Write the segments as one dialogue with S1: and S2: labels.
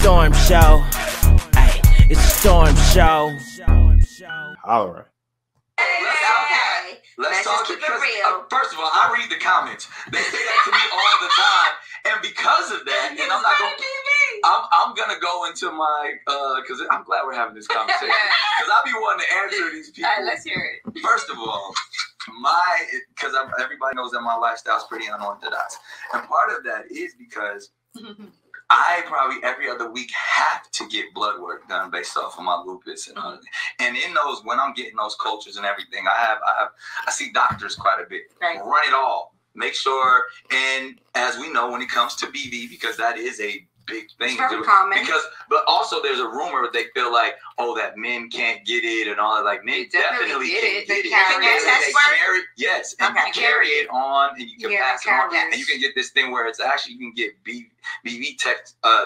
S1: storm show. Ay, it's a storm show.
S2: All right.
S3: Let's talk it real. First of all, I read the comments. They say that to me all the time, and because of that, and I'm not gonna. I'm gonna go into my because I'm glad we're having this conversation because I'll be wanting to answer these people.
S4: All right, let's hear it.
S3: First of all, because everybody knows that my lifestyle is pretty unorthodox, and part of that is because I probably every other week have to get blood work done based off of my lupus and in those when I'm getting those cultures and everything, I see doctors quite a bit.
S4: Right.
S3: Run it all, make sure, and as we know when it comes to BV, because that is a big thing.
S4: Common.
S3: But also there's a rumor that they feel like, oh, that men can't get it and all that. Like men definitely can get it. Yes, and you carry it on and you can pass it on, and you can get this thing where it's actually you can get BV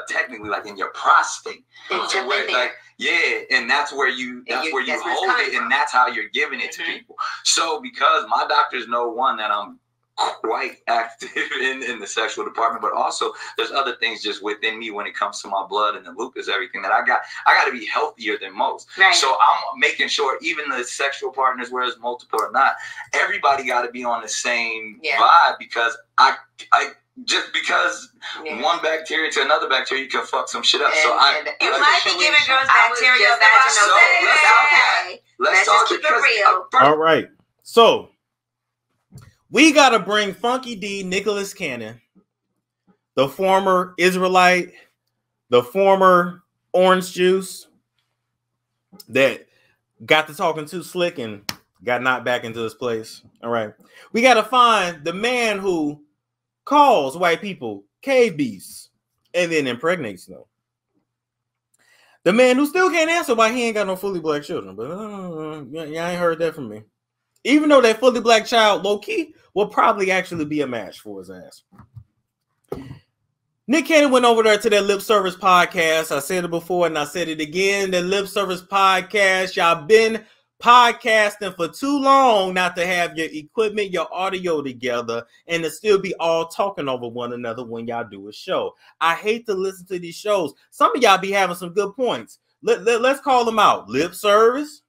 S3: technically like in your prostate. So where, like, yeah, and that's where you hold it, and that's how you're giving it to people. So because my doctors know one that I'm quite active in the sexual department, but also there's other things just within me when it comes to my blood and the lupus, everything that I got to be healthier than most. Right. So I'm making sure even the sexual partners, whether it's multiple or not, everybody got to be on the same vibe, because I just because one bacteria to another bacteria, you can fuck some shit up. So
S4: you might be giving girls bacterial vaginal.
S3: Let's talk it real.
S2: All right, so we got to bring Funky D, Nicholas Cannon, the former Israelite, the former Orange Juice that got to talking too slick and got knocked back into his place. All right. We got to find the man who calls white people cave beasts and then impregnates them. The man who still can't answer why he ain't got no fully black children. But y'all ain't heard that from me. Even though that fully black child, low-key, will probably actually be a match for his ass. Nick Cannon went over there to that Lip Service podcast. I said it before and I said it again. The Lip Service podcast, y'all been podcasting for too long not to have your equipment, your audio together, and to still be all talking over one another when y'all do a show. I hate to listen to these shows. Some of y'all be having some good points. Let's call them out. Lip Service.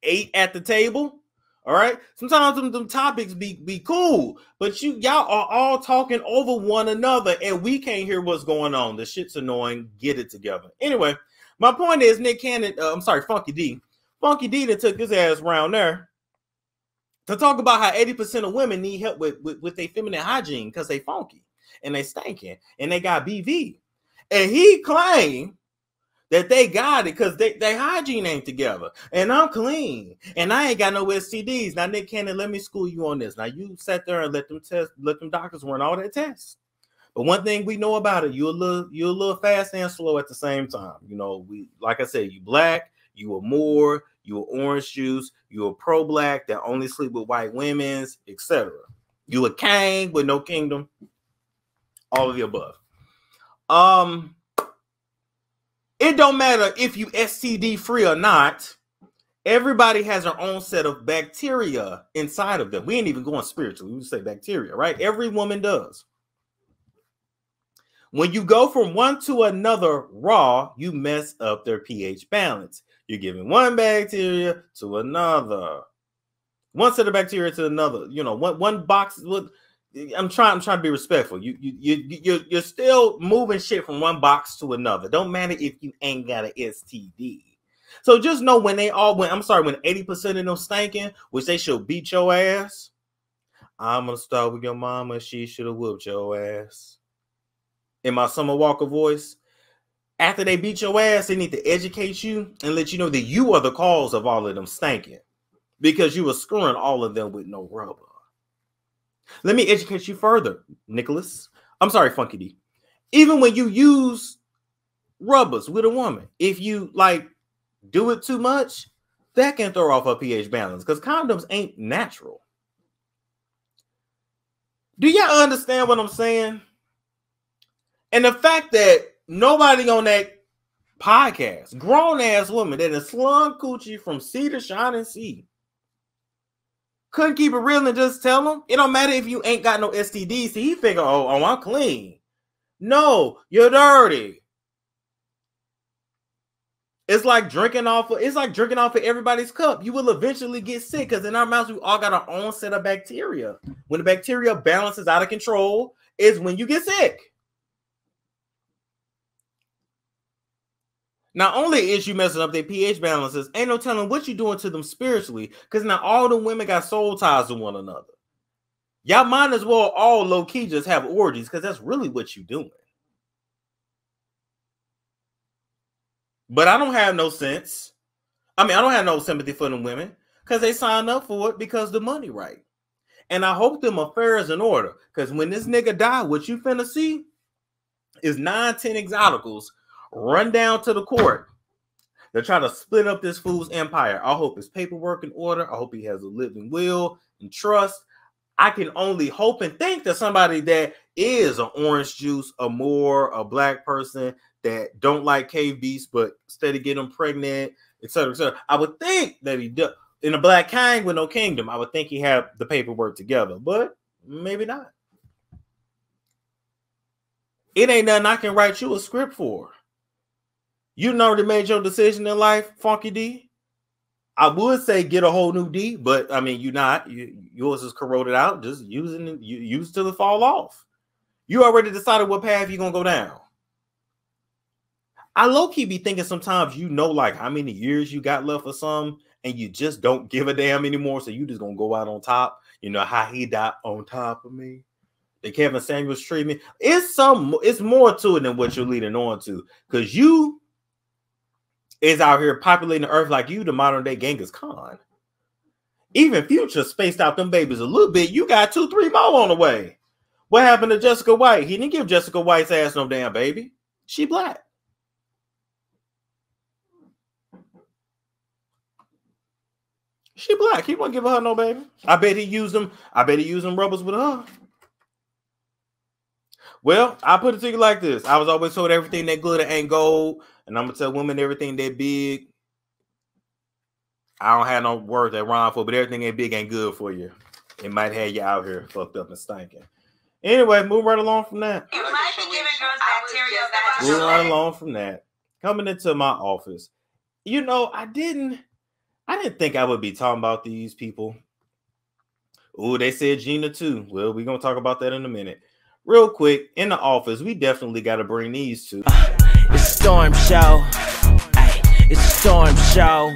S2: 8 at the table. All right. Sometimes them topics be cool, but y'all are all talking over one another and we can't hear what's going on. The shit's annoying. Get it together. Anyway, my point is Nick Cannon, Funky D. Funky D that took his ass around there to talk about how 80% of women need help with their feminine hygiene because they funky and they stinking and they got BV. And he claimed that they got it because their hygiene ain't together. And I'm clean. And I ain't got no STDs. Now, Nick Cannon, let me school you on this. Now, you sat there and let them doctors run all that tests. But one thing we know about it, you're a little fast and slow at the same time. You know, like I said, you black, you a Moor, you a orange juice, you a pro-black that only sleep with white women's, etc. You a king with no kingdom. All of the above. It don't matter if you STD free or not. Everybody has their own set of bacteria inside of them. We ain't even going spiritually. We say bacteria, right? Every woman does. When you go from one to another raw, you mess up their pH balance. You're giving one bacteria to another. One set of bacteria to another. You know, one box with. I'm trying to be respectful. You're still moving shit from one box to another. Don't matter if you ain't got an STD. So just know when 80% of them stinking, which they should beat your ass. I'm gonna start with your mama. She should have whooped your ass. In my Summer Walker voice, after they beat your ass, they need to educate you and let you know that you are the cause of all of them stinking because you were screwing all of them with no rubber. Let me educate you further, Nicholas. I'm sorry, Funky D. Even when you use rubbers with a woman, if you do it too much, that can throw off her pH balance because condoms ain't natural. Do y'all understand what I'm saying? And the fact that nobody on that podcast, grown ass woman that is slung coochie from sea to shining sea, couldn't keep it real and just tell him it don't matter if you ain't got no STDs. See, he figure, oh, I'm clean. No, you're dirty. It's like drinking off of everybody's cup. You will eventually get sick because in our mouths, we all got our own set of bacteria. When the bacteria balances out of control is when you get sick. Not only is you messing up their pH balances, ain't no telling what you're doing to them spiritually, because now all the women got soul ties to one another. Y'all might as well all low-key just have orgies, because that's really what you're doing. But I don't have no sense. I mean, I don't have no sympathy for them women, because they signed up for it because the money right. And I hope them affairs in order, because when this nigga die, what you finna see is 9-10 exoticals run down to the court. They're trying to split up this fool's empire. I hope his paperwork in order. I hope he has a living will and trust. I can only hope and think that somebody that is an orange juice, a Moor, a black person that don't like cave beasts, but instead of getting pregnant, etc., etc. I would think that he does. In a black king with no kingdom, I would think he had the paperwork together, but maybe not. It ain't nothing I can write you a script for. You already made your decision in life, Funky D. I would say get a whole new D, but I mean, yours is corroded out. Just use it till it fall off. You already decided what path you're gonna go down. I low-key be thinking sometimes, like how many years you got left or something, and you just don't give a damn anymore. So you just gonna go out on top. You know how he died on top of me. The Kevin Samuels treatment. It's more to it than what you're leading on to, because you is out here populating the earth like you, the modern day Genghis Khan. Even Future spaced out them babies a little bit. You got 2-3 more on the way. What happened to Jessica White? He didn't give Jessica White's ass no damn baby. She black. She black. He wouldn't give her no baby. I bet he used them rubbers with her. Well, I put it to you like this. I was always told everything that glitter ain't gold. And I'm going to tell women everything that big. I don't have no word that rhyme for, but everything that big ain't good for you. It might have you out here fucked up and stinking. Anyway, move right along from that.
S4: You might be giving girls bacteria.
S2: Move right along from that. Coming into my office. I didn't think I would be talking about these people. Oh, they said Gina too. Well, we're going to talk about that in a minute. Real quick, in the office, we definitely got to bring these two.
S1: It's Storm Show. Ay, it's Storm Show.